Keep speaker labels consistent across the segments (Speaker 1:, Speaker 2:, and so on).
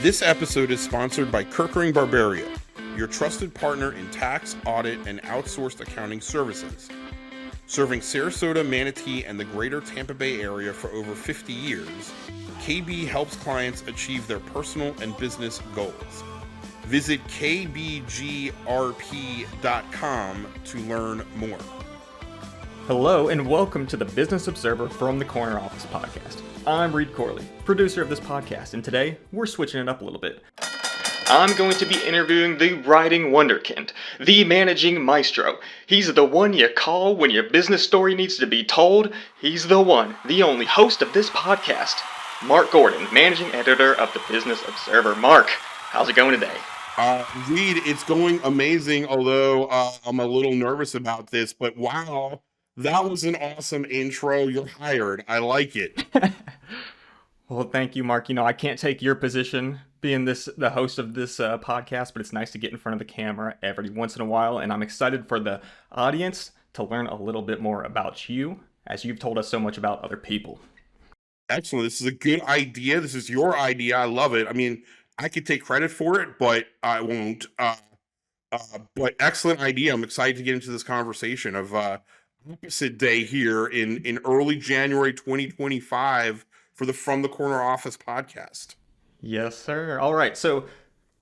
Speaker 1: This episode is sponsored by Kerkering Barberio, your trusted partner in tax, audit, and outsourced accounting services. Serving Sarasota, Manatee, and the greater Tampa Bay area for over 50 years, KB helps clients achieve their personal and business goals. Visit kbgrp.com to learn more.
Speaker 2: Hello and welcome to the Business Observer from the Corner Office podcast. I'm Read Corley, producer of this podcast, and today we're switching it up a little bit. I'm going to be interviewing the writing wonderkind, the managing maestro. He's the one you call when your business story needs to be told. He's the one, the only host of this podcast, Mark Gordon, managing editor of the Business Observer. Mark, how's it going today?
Speaker 1: Reed, it's going amazing, although I'm a little nervous about this, but wow, that was an awesome intro. You're hired. I like it.
Speaker 2: Well, thank you, Mark. I can't take your position being the host of this podcast, but it's nice to get in front of the camera every once in a while, and I'm excited for the audience to learn a little bit more about you, as you've told us so much about other people.
Speaker 1: Excellent. This is a good idea. This is your idea. I love it. I mean, I could take credit for it, but I won't. But excellent idea. I'm excited to get into this conversation of opposite day here in early January 2025 for the From the Corner Office podcast.
Speaker 2: Yes, sir. All right. So,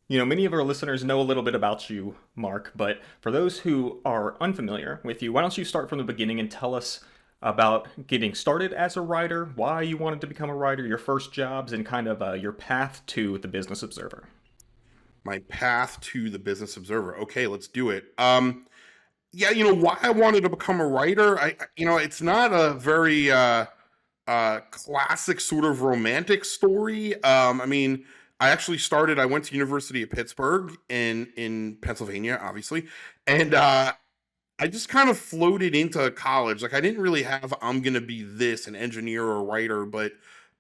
Speaker 2: many of our listeners know a little bit about you, Mark, but for those who are unfamiliar with you, why don't you start from the beginning and tell us about getting started as a writer, why you wanted to become a writer, your first jobs, and kind of your path to the Business Observer.
Speaker 1: My path to the Business Observer. Okay, let's do it. Why I wanted to become a writer, it's not a very classic sort of romantic story. I went to University of Pittsburgh in Pennsylvania, obviously, and I just kind of floated into college. Like, I didn't really have, I'm going to be this, an engineer or a writer, but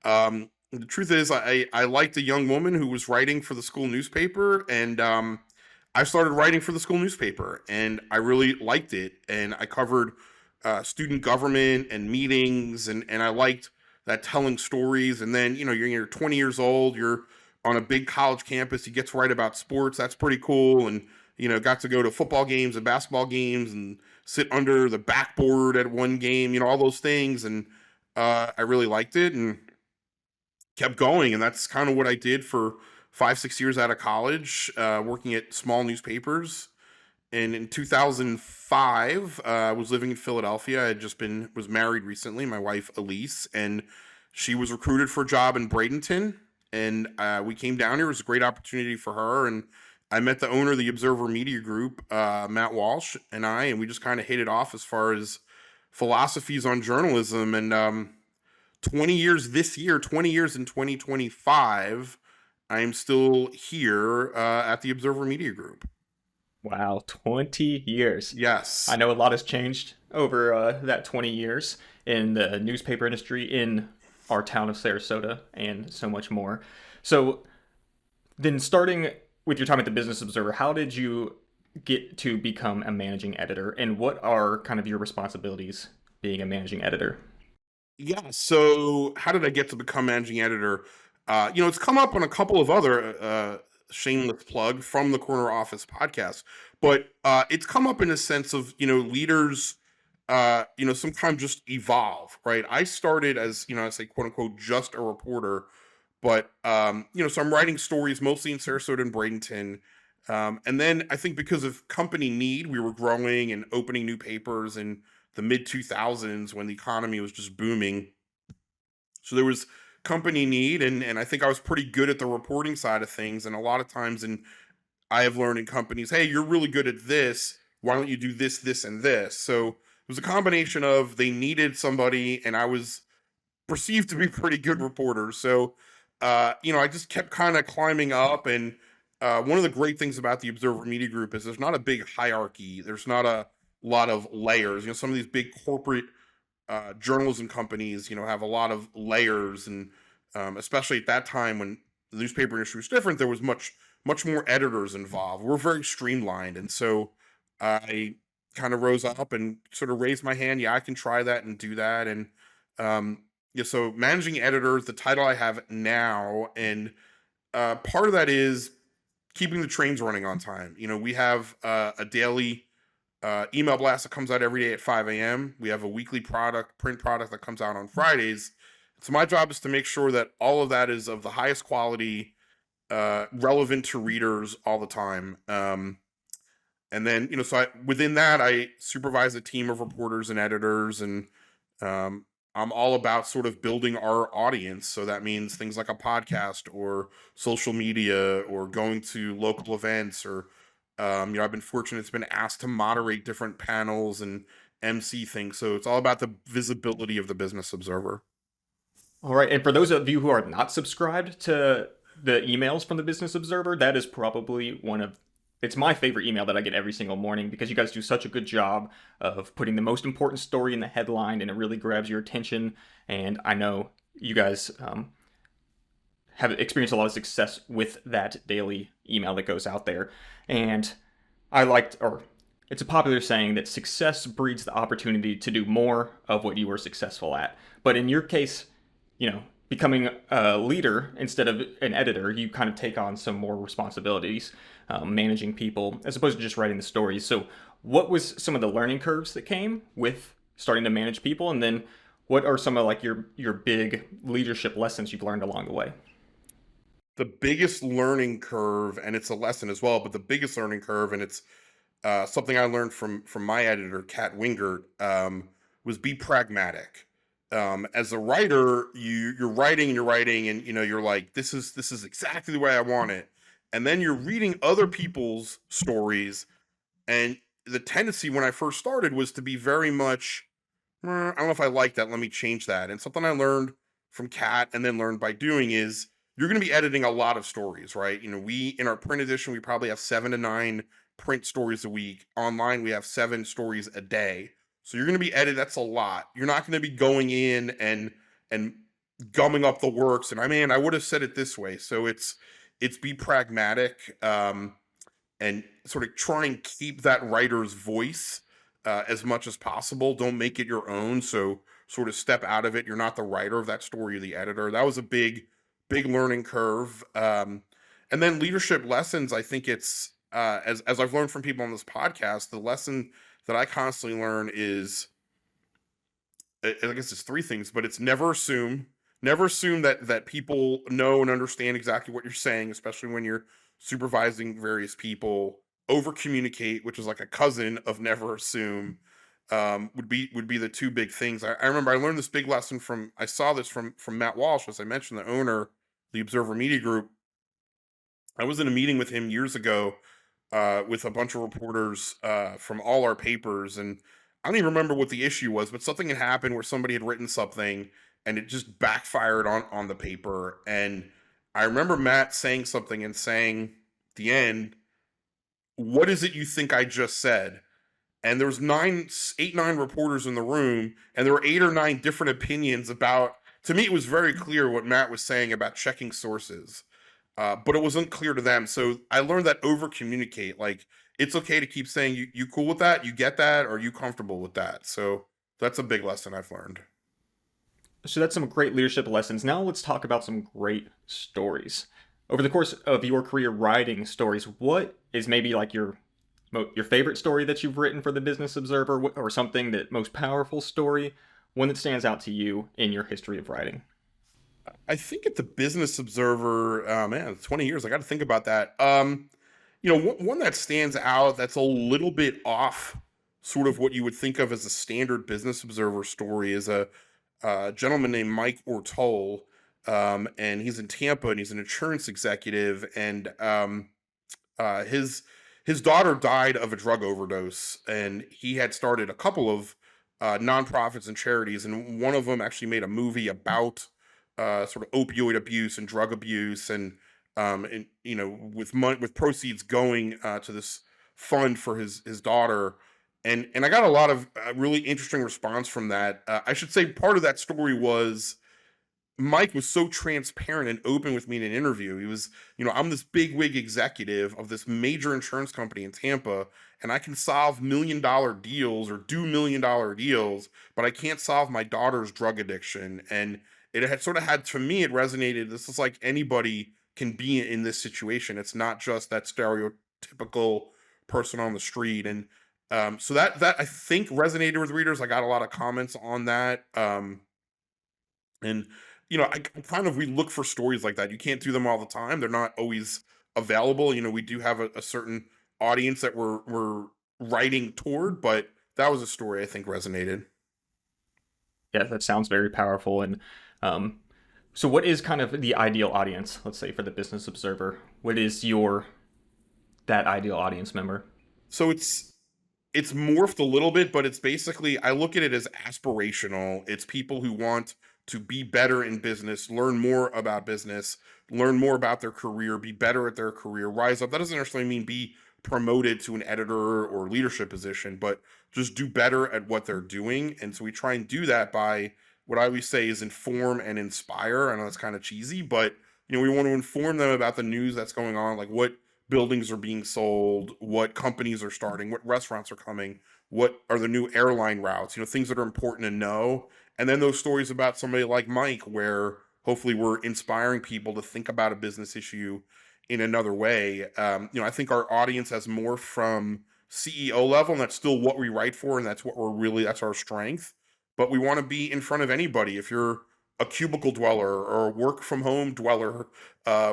Speaker 1: the truth is I liked a young woman who was writing for the school newspaper, and I started writing for the school newspaper, and I really liked it. And I covered student government and meetings, and I liked that, telling stories. And then, you're 20 years old, you're on a big college campus, you get to write about sports. That's pretty cool. And, got to go to football games and basketball games and sit under the backboard at one game, all those things. And I really liked it and kept going. And that's kind of what I did for 5-6 years out of college, working at small newspapers. And in 2005, I was living in Philadelphia. I had was married recently, my wife Elise, and she was recruited for a job in Bradenton. And we came down here. It was a great opportunity for her. And I met the owner of the Observer Media Group, Matt Walsh, and we just kind of hit it off as far as philosophies on journalism. And 20 years this year, 20 years in 2025, I am still here at the Observer Media Group.
Speaker 2: Wow, 20 years.
Speaker 1: Yes.
Speaker 2: I know a lot has changed over that 20 years in the newspaper industry in our town of Sarasota and so much more. So then, starting with your time at the Business Observer, how did you get to become a managing editor, and what are kind of your responsibilities being a managing editor?
Speaker 1: Yeah, so how did I get to become managing editor? It's come up on a couple of other shameless plug from the Corner Office podcast, but it's come up in a sense of, leaders, sometimes just evolve, right? I started as, I say, quote unquote, just a reporter, but, so I'm writing stories mostly in Sarasota and Bradenton. And then I think because of company need, we were growing and opening new papers in the mid 2000s when the economy was just booming. So there was company need, and I think I was pretty good at the reporting side of things. And a lot of times I have learned in companies, hey, you're really good at this. Why don't you do this, this, and this? So it was a combination of they needed somebody, and I was perceived to be pretty good reporter. So, I just kept kind of climbing up. And one of the great things about the Observer Media Group is there's not a big hierarchy. There's not a lot of layers. Some of these big corporate journalism companies, have a lot of layers, and especially at that time when the newspaper industry was different, there was much more editors involved. We're very streamlined, and so I kind of rose up and sort of raised my hand. Yeah, I can try that and do that. And so managing editor is the title I have now, and Part of that is keeping the trains running on time. We have a daily email blast that comes out every day at 5 a.m. We have a weekly print product that comes out on Fridays. So my job is to make sure that all of that is of the highest quality, relevant to readers all the time. And then, within that, I supervise a team of reporters and editors, and I'm all about sort of building our audience. So that means things like a podcast or social media or going to local events or, I've been fortunate, it's been asked to moderate different panels and MC things. So it's all about the visibility of the Business Observer.
Speaker 2: All right, and for those of you who are not subscribed to the emails from the Business Observer, that is probably it's my favorite email that I get every single morning because you guys do such a good job of putting the most important story in the headline and it really grabs your attention. And I know you guys have experienced a lot of success with that daily email that goes out there. And it's a popular saying that success breeds the opportunity to do more of what you were successful at. But in your case, becoming a leader instead of an editor, you kind of take on some more responsibilities, managing people, as opposed to just writing the stories. So what was some of the learning curves that came with starting to manage people? And then what are some of like your big leadership lessons you've learned along the way?
Speaker 1: The biggest learning curve, and it's a lesson as well, but the biggest learning curve, and it's something I learned from my editor, Kat Wingert, was be pragmatic. As a writer, you're writing and you're writing, and you're like, this is exactly the way I want it, and then you're reading other people's stories, and the tendency when I first started was to be very much, I don't know if I like that. Let me change that. And something I learned from Kat and then learned by doing is you're going to be editing a lot of stories, right? We in our print edition we probably have 7 to 9 print stories a week. Online we have 7 stories a day. So you're going to be editing. That's a lot. You're not going to be going in and gumming up the works. And I would have said it this way. So it's be pragmatic, and sort of try and keep that writer's voice as much as possible. Don't make it your own. So sort of step out of it. You're not the writer of that story, you're the editor. That was a big learning curve. And then leadership lessons. I think it's as I've learned from people on this podcast, the lesson that I constantly learn is, I guess it's 3 things, but it's never assume. Never assume that people know and understand exactly what you're saying, especially when you're supervising various people. Over communicate, which is like a cousin of never assume, would be the 2 big things. I remember I learned this big lesson I saw this from Matt Walsh, as I mentioned, the owner, the Observer Media Group. I was in a meeting with him years ago, with a bunch of reporters from all our papers, and I don't even remember what the issue was, but something had happened where somebody had written something and it just backfired on the paper. And I remember Matt saying something and saying at the end, "What is it you think I just said?" And there was 9 reporters in the room, and there were 8 or 9 different opinions about. To me, it was very clear what Matt was saying about checking sources, but it was unclear to them. So I learned that over communicate. Like, it's okay to keep saying, "You cool with that? You get that? Or are you comfortable with that?" So that's a big lesson I've learned.
Speaker 2: So that's some great leadership lessons. Now let's talk about some great stories. Over the course of your career writing stories, what is maybe like your favorite story that you've written for the Business Observer, or something that most powerful story, one that stands out to you in your history of writing?
Speaker 1: I think at the Business Observer, man, 20 years. I got to think about that. One that stands out that's a little bit off, sort of what you would think of as a standard Business Observer story, is a gentleman named Mike Ortol, and he's in Tampa, and he's an insurance executive, and his daughter died of a drug overdose, and he had started a couple of nonprofits and charities, and one of them actually made a movie about sort of opioid abuse and drug abuse, and with proceeds going to this fund for his daughter. And I got a lot of really interesting response from that. I should say part of that story was Mike was so transparent and open with me in an interview. He was, I'm this big wig executive of this major insurance company in Tampa, and I can solve $1 million deals or do $1 million deals, but I can't solve my daughter's drug addiction. And it had sort of had, to me, it resonated. This is like anybody can be in this situation. It's not just that stereotypical person on the street. And so that I think resonated with readers. I got a lot of comments on that. And I kind of we look for stories like that. You can't do them all the time. They're not always available. We do have a certain audience that we're writing toward, but that was a story I think resonated.
Speaker 2: Yeah, that sounds very powerful. And um, so, what is kind of the ideal audience? Let's say for the Business Observer, what is your that ideal audience member?
Speaker 1: So it's morphed a little bit, but it's basically I look at it as aspirational. It's people who want to be better in business, learn more about business, learn more about their career, be better at their career, rise up. That doesn't necessarily mean be promoted to an editor or leadership position, but just do better at what they're doing. And so we try and do that by what I always say is inform and inspire. I know that's kind of cheesy, but we want to inform them about the news that's going on, like what buildings are being sold, what companies are starting, what restaurants are coming, what are the new airline routes, things that are important to know. And then those stories about somebody like Mike, where hopefully we're inspiring people to think about a business issue in another way. I think our audience has more from CEO level, and that's still what we write for, and that's our strength. But we want to be in front of anybody. If you're a cubicle dweller or a work from home dweller,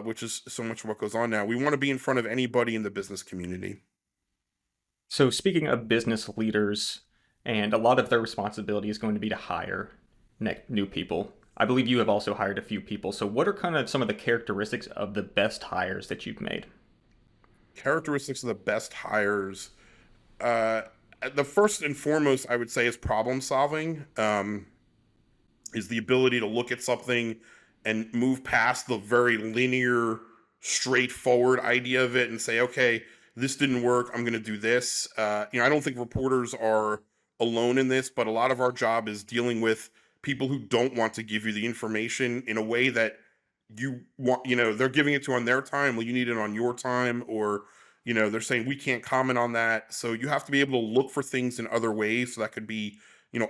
Speaker 1: which is so much of what goes on now, we want to be in front of anybody in the business community.
Speaker 2: So, speaking of business leaders, and a lot of their responsibility is going to be to hire new people. I believe you have also hired a few people. So, what are kind of some of the characteristics of the best hires that you've made?
Speaker 1: Characteristics of the best hires. Uh, the first and foremost, I would say, is problem solving. Is the ability to look at something and move past the very linear, straightforward idea of it and say, okay, this didn't work. I'm going to do this. I don't think reporters are alone in this, but a lot of our job is dealing with people who don't want to give you the information in a way that you want. They're giving it to on their time. Well, you need it on your time, or they're saying we can't comment on that. So you have to be able to look for things in other ways. So that could be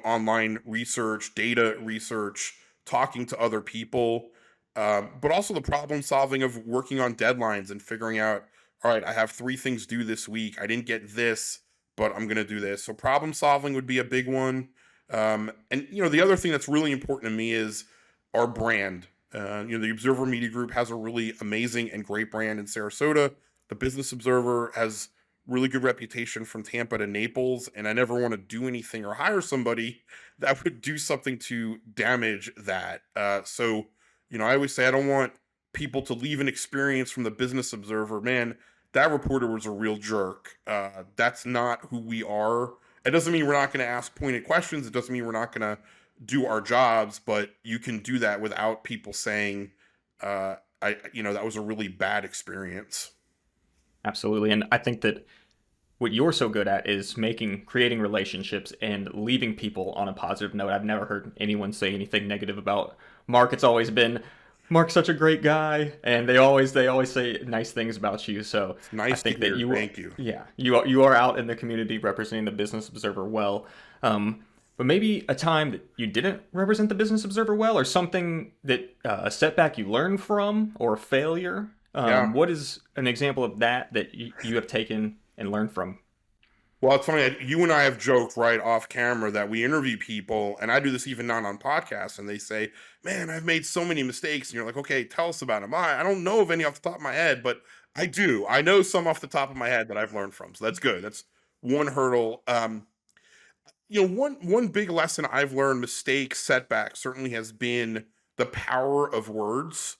Speaker 1: online research, data research, talking to other people, but also the problem solving of working on deadlines and figuring out, all right, I have 3 things due this week. I didn't get this, but I'm going to do this. So problem solving would be a big one. And the other thing that's really important to me is our brand. The Observer Media Group has a really amazing and great brand in Sarasota. The Business Observer has really good reputation from Tampa to Naples, and I never want to do anything or hire somebody that would do something to damage that. I always say I don't want people to leave an experience from the Business Observer. Man, that reporter was a real jerk. That's not who we are. It doesn't mean we're not going to ask pointed questions. It doesn't mean we're not going to do our jobs, but you can do that without people saying, that was a really bad experience.
Speaker 2: Absolutely. And I think that what you're so good at is creating relationships and leaving people on a positive note. I've never heard anyone say anything negative about Mark. It's always been Mark's such a great guy, and they always say nice things about you. So
Speaker 1: It's
Speaker 2: I
Speaker 1: nice to
Speaker 2: think that
Speaker 1: hear. Thank you.
Speaker 2: yeah, you are out in the community representing the Business Observer well. But maybe a time that you didn't represent the Business Observer well, or something that a setback you learned from, or a failure.
Speaker 1: Yeah.
Speaker 2: What is an example of that you have taken and learned from?
Speaker 1: Well, it's funny. You and I have joked right off camera that we interview people, and I do this even not on podcasts, and they say, "Man, I've made so many mistakes." And you're like, "Okay, tell us about them." I don't know of any off the top of my head, but I do. I know some off the top of my head that I've learned from. So that's good. That's one hurdle. One big lesson I've learned, mistakes, setbacks, certainly has been the power of words,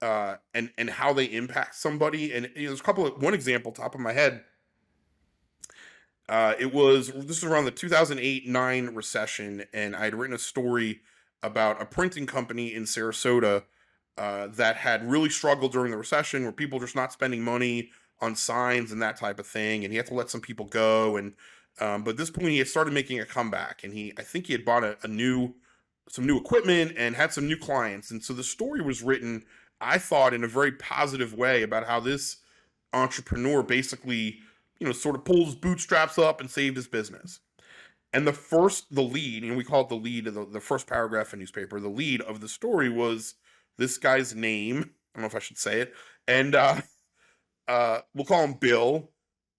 Speaker 1: and how they impact somebody. And there's one example top of my head. This was around the 2008-9 recession, and I had written a story about a printing company in Sarasota that had really struggled during the recession, where people were just not spending money on signs and that type of thing, and he had to let some people go. And but at this point, he had started making a comeback, and I think he had bought some new equipment and had some new clients. And so the story was written, I thought, in a very positive way about how this entrepreneur basically sort of pulled his bootstraps up and saved his business. And the lead, we call it the lead of the first paragraph in newspaper, the lead of the story was this guy's name I don't know if I should say it. And we'll call him Bill.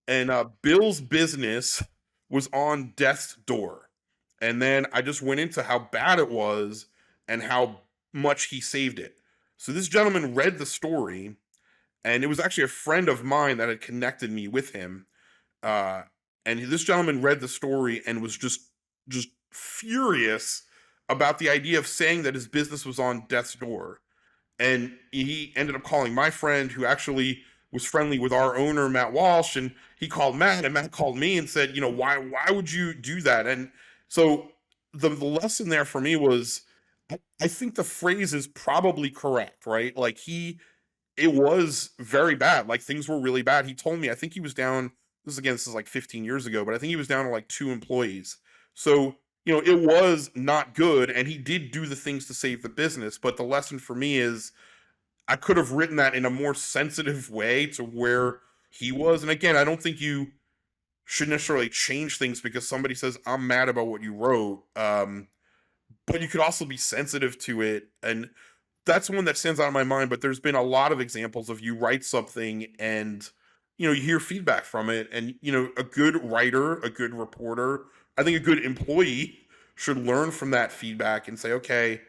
Speaker 1: And Bill's business was on death's door. And then I just went into how bad it was and how much he saved it. So this gentleman read the story, and it was actually a friend of mine that had connected me with him. Uh, and this gentleman read the story and was just furious about the idea of saying that his business was on death's door. And he ended up calling my friend, who actually was friendly with our owner, Matt Walsh, and he called Matt, and Matt called me and said, why would you do that? And so the lesson there for me was, I think the phrase is probably correct, right? Like it was very bad. Like things were really bad. He told me, I think he was down, this is like 15 years ago, but I think he was down to like 2 employees. So, it was not good, and he did do the things to save the business. But the lesson for me is, I could have written that in a more sensitive way to where he was. And again, I don't think you should necessarily change things because somebody says, I'm mad about what you wrote. But you could also be sensitive to it. And that's one that stands out in my mind. But there's been a lot of examples of you write something and, you hear feedback from it. And, a good writer, a good reporter, I think a good employee should learn from that feedback and say, okay,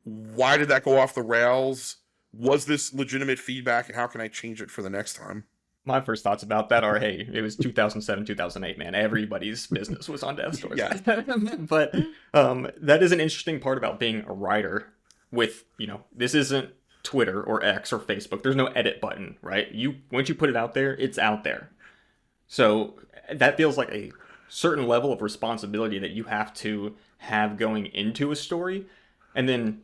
Speaker 1: why did that go off the rails? Was this legitimate feedback, and how can I change it for the next time?
Speaker 2: My first thoughts about that are, hey, it was 2007, 2008, man. Everybody's business was on death's doors.
Speaker 1: Yeah.
Speaker 2: But that is an interesting part about being a writer with, this isn't Twitter or X or Facebook. There's no edit button, right? Once you put it out there, it's out there. So that feels like a certain level of responsibility that you have to have going into a story. And then,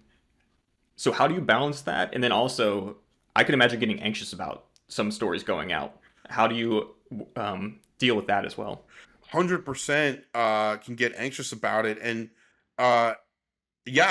Speaker 2: so how do you balance that? And then also, I can imagine getting anxious about some stories going out. How do you deal with that as well?
Speaker 1: 100% can get anxious about it. And yeah,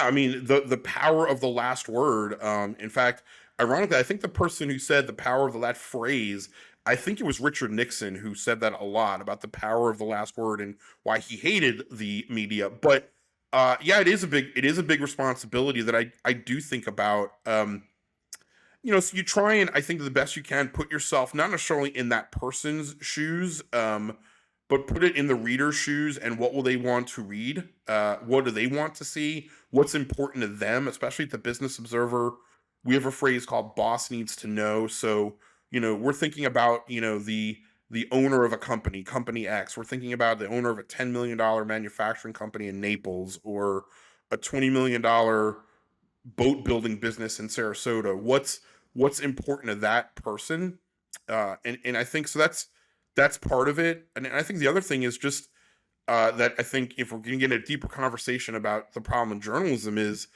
Speaker 1: I mean, the power of the last word. In fact, ironically, I think the person who said the power of that phrase, I think it was Richard Nixon who said that a lot about the power of the last word and why he hated the media. But yeah, it is a big responsibility that I do think about. So you try and, I think, the best you can put yourself not necessarily in that person's shoes, but put it in the reader's shoes, and what will they want to read? What do they want to see? What's important to them, especially at the Business Observer? We have a phrase called "boss needs to know." So we're thinking about the owner of a company, Company X. We're thinking about the owner of a $10 million manufacturing company in Naples, or a $20 million boat building business in Sarasota. What's important to that person? And I think so. That's part of it. And I think the other thing is just that I think if we're going to get a deeper conversation about the problem in journalism, is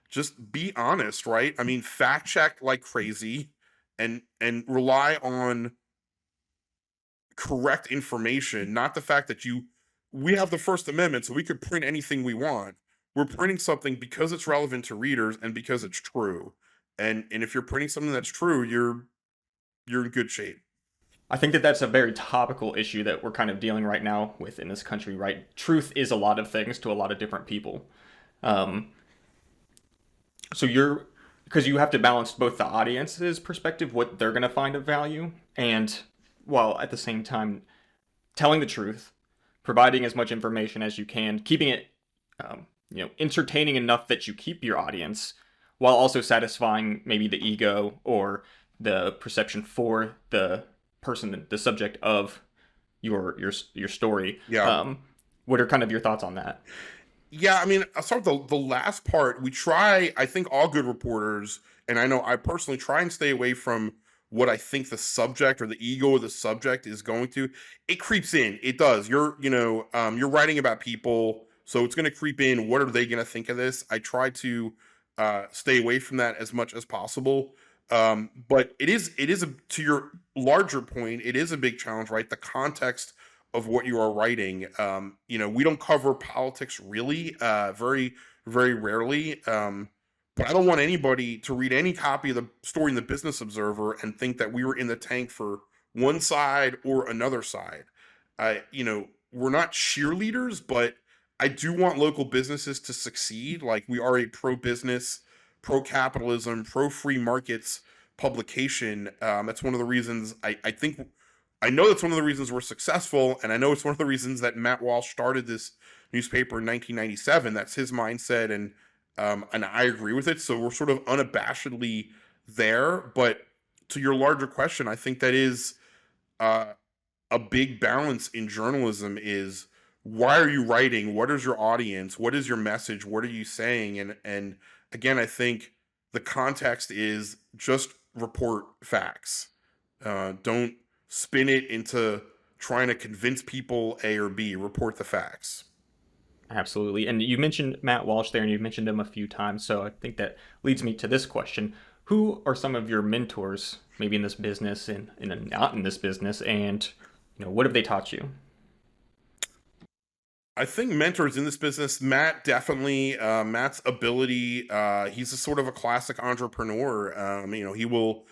Speaker 1: just be honest, right? I mean, fact check like crazy, and rely on correct information, not the fact that we have the First Amendment, so we could print anything we want. We're printing something because it's relevant to readers and because it's true. And if you're printing something that's true, you're in good shape.
Speaker 2: I think that that's a very topical issue that we're kind of dealing right now with in this country, right? Truth is a lot of things to a lot of different people. So because you have to balance both the audience's perspective, what they're going to find of value, and while at the same time telling the truth, providing as much information as you can, keeping it, entertaining enough that you keep your audience, while also satisfying maybe the ego or the perception for the person, the subject of your story.
Speaker 1: Yeah.
Speaker 2: What are kind of your thoughts on that?
Speaker 1: Yeah, I mean, I'll start with the last part. We try, I think all good reporters, and I know I personally try and stay away from what I think the subject or the ego of the subject is going to. It creeps in. It does. You're writing about people, so it's going to creep in. What are they going to think of this? I try to stay away from that as much as possible. But it is to your larger point, it is a big challenge, right? The context of what you are writing. We don't cover politics really, very, very rarely. But I don't want anybody to read any copy of the story in the Business Observer and think that we were in the tank for one side or another side. We're not cheerleaders, but I do want local businesses to succeed. Like, we are a pro-business, pro-capitalism, pro-free markets publication. That's one of the reasons I think I know that's one of the reasons we're successful, and I know it's one of the reasons that Matt Walsh started this newspaper in 1997. That's his mindset, and I agree with it. So we're sort of unabashedly there. But to your larger question, I think that is uh, a big balance in journalism is why are you writing? What is your audience? What is your message? What are you saying? And again, I think the context is just report facts. Don't spin it into trying to convince people A or B. Report the facts.
Speaker 2: Absolutely. And you mentioned Matt Walsh there, and you've mentioned him a few times. So I think that leads me to this question. Who are some of your mentors, maybe in this business and not in this business, and what have they taught you?
Speaker 1: I think mentors in this business, Matt definitely, Matt's ability, he's a sort of a classic entrepreneur. He will,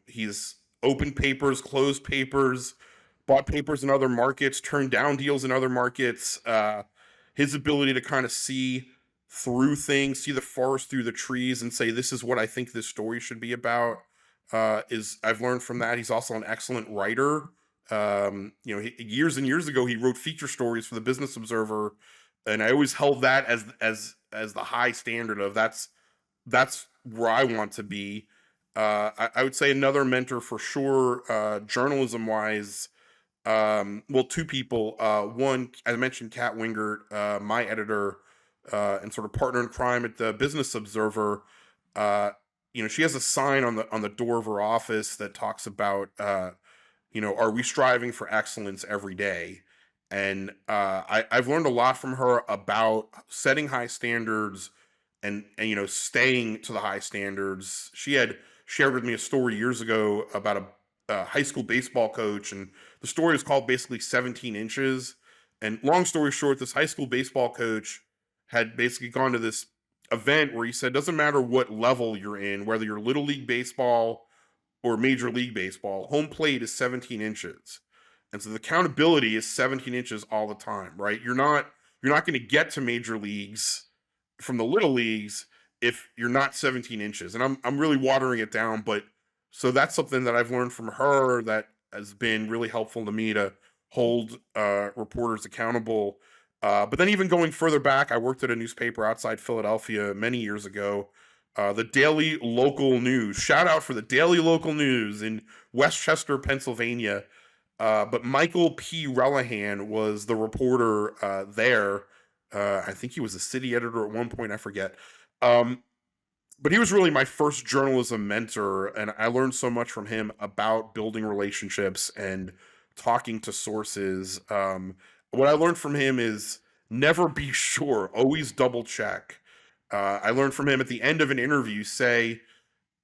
Speaker 1: he's opened papers, closed papers, bought papers in other markets, turned down deals in other markets. His ability to kind of see through things, see the forest through the trees, and say, this is what I think this story should be about, is I've learned from that. He's also an excellent writer. Years and years ago, he wrote feature stories for the Business Observer, and I always held that as the high standard of that's where I want to be. I would say another mentor for sure, journalism wise. Well, two people. One, I mentioned Kat Wingert, my editor, and sort of partner in crime at the Business Observer. She has a sign on the door of her office that talks about are we striving for excellence every day? And I've learned a lot from her about setting high standards and staying to the high standards. She had shared with me a story years ago about a high school baseball coach, and the story is called basically 17 inches. And long story short, this high school baseball coach had basically gone to this event where he said, doesn't matter what level you're in, whether you're little league baseball or Major League Baseball, home plate is 17 inches. And so the accountability is 17 inches all the time, right? You're not going to get to major leagues from the little leagues if you're not 17 inches. And I'm really watering it down, but so that's something that I've learned from her that has been really helpful to me to hold reporters accountable. But then even going further back, I worked at a newspaper outside Philadelphia many years ago, the Daily Local News. Shout out for the Daily Local News in Westchester, Pennsylvania. But Michael P. Relihan was the reporter there. I think he was a city editor at one point, I forget. But he was really my first journalism mentor, and I learned so much from him about building relationships and talking to sources. What I learned from him is never be sure, always double check. I learned from him at the end of an interview, say,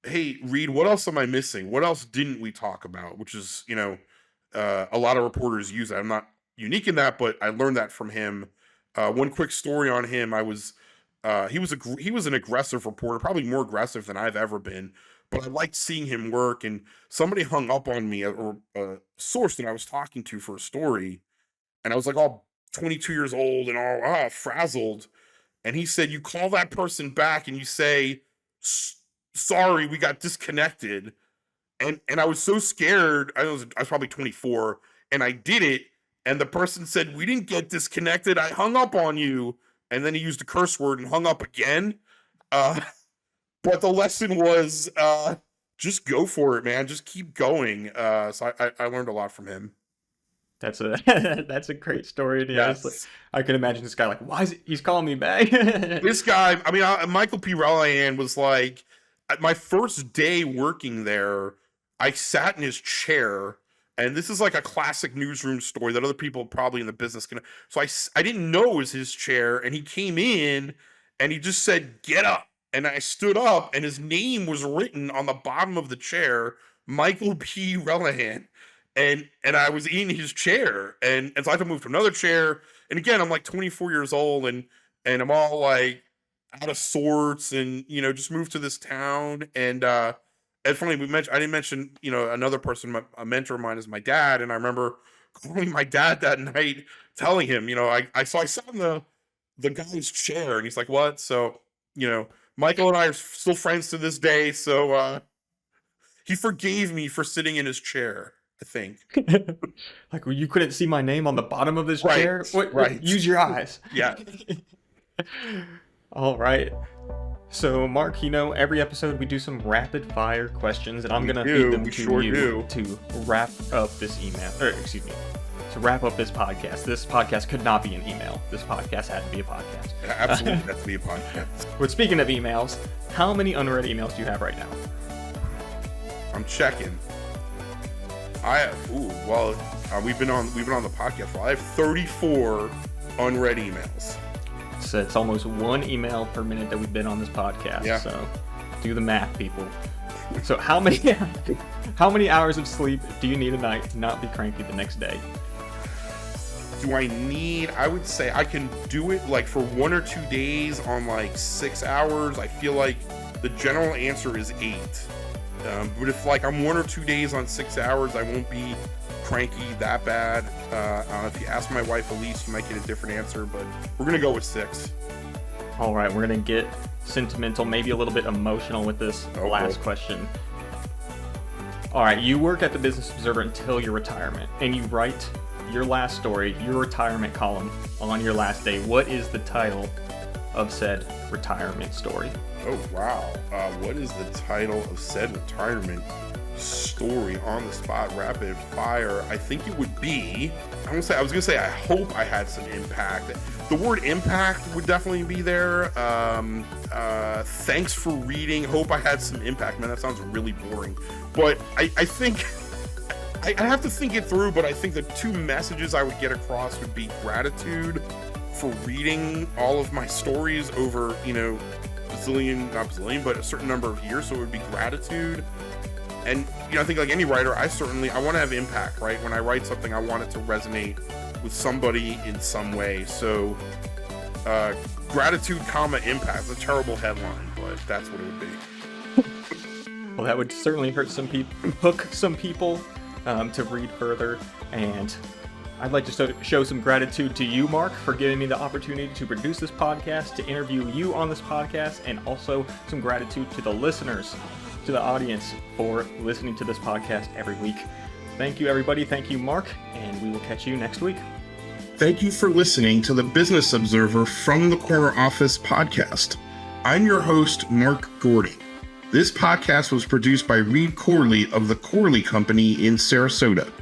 Speaker 1: hey, Reed, what else am I missing? What else didn't we talk about? Which is, a lot of reporters use that. I'm not unique in that, but I learned that from him. One quick story on him: he was an aggressive reporter, probably more aggressive than I've ever been. But I liked seeing him work. And somebody hung up on me, or a source that I was talking to for a story, and I was like all 22 years old and all frazzled. And he said, you call that person back and you say, sorry, we got disconnected. And I was so scared. I was probably 24, and I did it. And the person said, we didn't get disconnected. I hung up on you. And then he used a curse word and hung up again. Uh, but the lesson was just go for it, man. Just keep going. So I learned a lot from him.
Speaker 2: That's a that's a great story. And yeah,
Speaker 1: Yes.
Speaker 2: I can imagine this guy like, why is he's calling me back?
Speaker 1: This guy, I mean, Michael P. Relihan was like, at my first day working there, I sat in his chair, and this is like a classic newsroom story that other people probably in the business can. So I didn't know it was his chair, and he came in, and he just said, get up. And I stood up, and his name was written on the bottom of the chair, Michael P. Relihan. And I was in his chair, and so I had to move to another chair. And again, I'm like 24 years old, and I'm all like out of sorts, and just moved to this town. And funny, I didn't mention, another person, a mentor of mine is my dad. And I remember calling my dad that night, telling him, I sat in the guy's chair, and he's like, what? So, Michael and I are still friends to this day. So He forgave me for sitting in his chair, I think.
Speaker 2: Like, well, you couldn't see my name on the bottom of this
Speaker 1: Right,
Speaker 2: chair?
Speaker 1: right.
Speaker 2: Use your eyes.
Speaker 1: Yeah.
Speaker 2: All right. So, Mark, every episode we do some rapid fire questions, and I'm going to feed them to you to wrap up this email. Or, excuse me, to wrap up this podcast. This podcast could not be an email. This podcast had to be a podcast.
Speaker 1: Absolutely, that's me a podcast.
Speaker 2: But speaking of emails, how many unread emails do you have right now?
Speaker 1: I'm checking. We've been on the podcast. Well, I have 34 unread emails.
Speaker 2: So it's almost one email per minute that we've been on this podcast.
Speaker 1: Yeah.
Speaker 2: So do the math, people. So how many hours of sleep do you need a night to not be cranky the next day?
Speaker 1: I would say I can do it like for 1 or 2 days on like 6 hours. I feel like the general answer is 8. But if like I'm 1 or 2 days on 6 hours, I won't be cranky that bad. If you ask my wife Elise, you might get a different answer, but we're gonna go with 6.
Speaker 2: All right, we're gonna get sentimental, maybe a little bit emotional with this last question. All right, you work at the Business Observer until your retirement, and you write your last story, your retirement column, on your last day. What is the title of said retirement story?
Speaker 1: Oh wow! What is the title of said retirement story? On the spot, rapid fire. I think it would be. I was gonna say. I hope I had some impact. The word impact would definitely be there. Thanks for reading. Hope I had some impact. Man, that sounds really boring. But I think I have to think it through. But I think the 2 messages I would get across would be gratitude for reading all of my stories over, but a certain number of years. So it would be gratitude. And, I think like any writer, I want to have impact, right? When I write something, I want it to resonate with somebody in some way. So, gratitude, impact. It's a terrible headline, but that's what it would be.
Speaker 2: Well, that would certainly hook some people to read further. And I'd like to show some gratitude to you, Mark, for giving me the opportunity to produce this podcast, to interview you on this podcast, and also some gratitude to the listeners, to the audience, for listening to this podcast every week. Thank you, everybody. Thank you, Mark, and we will catch you next week.
Speaker 1: Thank you for listening to the Business Observer from the Corner Office podcast. I'm your host, Mark Gordy. This podcast was produced by Read Corley of the Corley Company in Sarasota.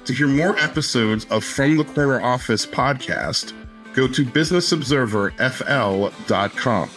Speaker 1: To hear more episodes of From the Corner Office podcast, go to businessobserverfl.com.